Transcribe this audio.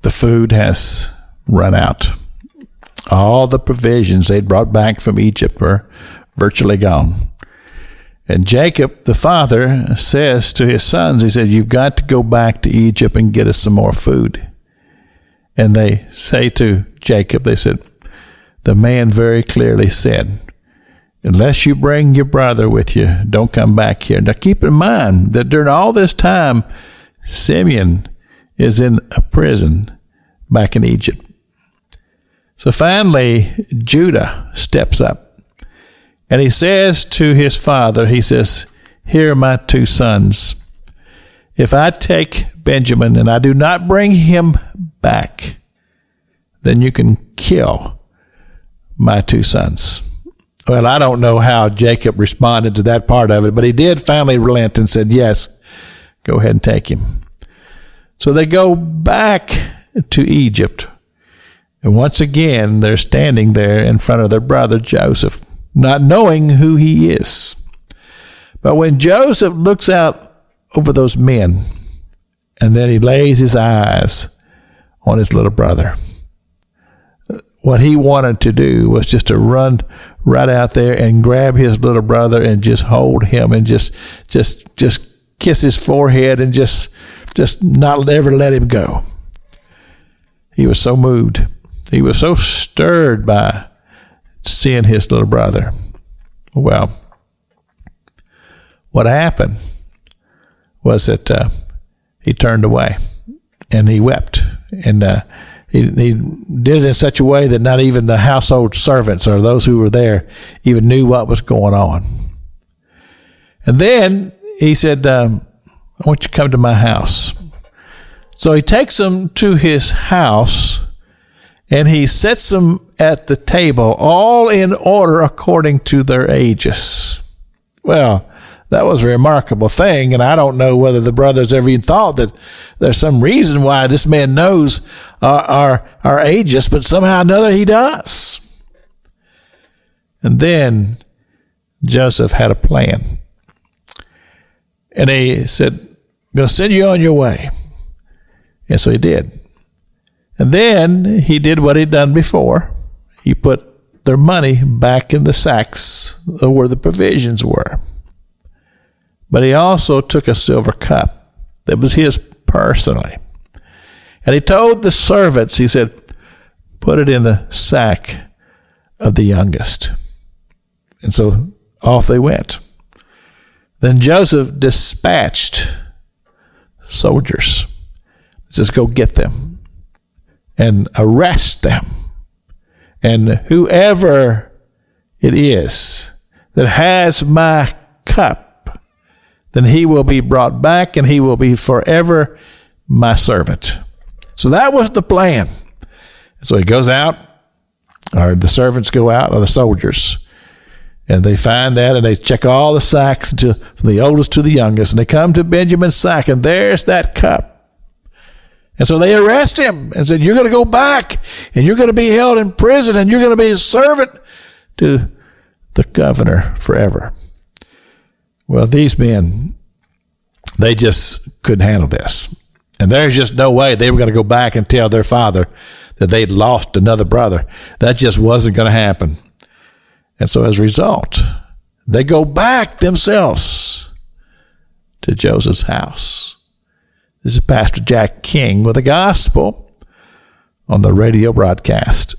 the food has run out. All the provisions they'd brought back from Egypt were virtually gone. And Jacob, the father, says to his sons, he said, you've got to go back to Egypt and get us some more food. And they say to Jacob, they said, the man very clearly said, unless you bring your brother with you, don't come back here. Now keep in mind that during all this time, Simeon is in a prison back in Egypt. So finally, Judah steps up, and he says to his father, he says, here are my two sons. If I take Benjamin and I do not bring him back, then you can kill my two sons. Well, I don't know how Jacob responded to that part of it, but he did finally relent and said, yes, go ahead and take him. So they go back to Egypt. And once again, they're standing there in front of their brother Joseph, not knowing who he is. But when Joseph looks out over those men, and then he lays his eyes on his little brother, what he wanted to do was just to run right out there and grab his little brother and just hold him and just kiss his forehead and just not ever let him go. He was so moved. He was so stirred by seeing his little brother. Well, what happened was that he turned away and he wept. And he did it in such a way that not even the household servants or those who were there even knew what was going on. And then he said, I want you to come to my house. So he takes them to his house, and he sets them at the table, all in order according to their ages. Well, that was a remarkable thing, and I don't know whether the brothers ever even thought that there's some reason why this man knows our ages, but somehow or another he does. And then Joseph had a plan. And he said, I'm going to send you on your way. And so he did. And then he did what he'd done before. He put their money back in the sacks where the provisions were. But he also took a silver cup that was his personally. And he told the servants, he said, put it in the sack of the youngest. And so off they went. Then Joseph dispatched soldiers. He says, go get them and arrest them. And whoever it is that has my cup, then he will be brought back and he will be forever my servant. So that was the plan. So he goes out, or the servants go out, or the soldiers, and they find that, and they check all the sacks from the oldest to the youngest, and they come to Benjamin's sack, and there's that cup. And so they arrest him and said, you're going to go back, and you're going to be held in prison, and you're going to be a servant to the governor forever. Well, these men, they just couldn't handle this. And there's just no way they were going to go back and tell their father that they'd lost another brother. That just wasn't going to happen. And so as a result, they go back themselves to Joseph's house. This is Pastor Jack King with the gospel on the radio broadcast.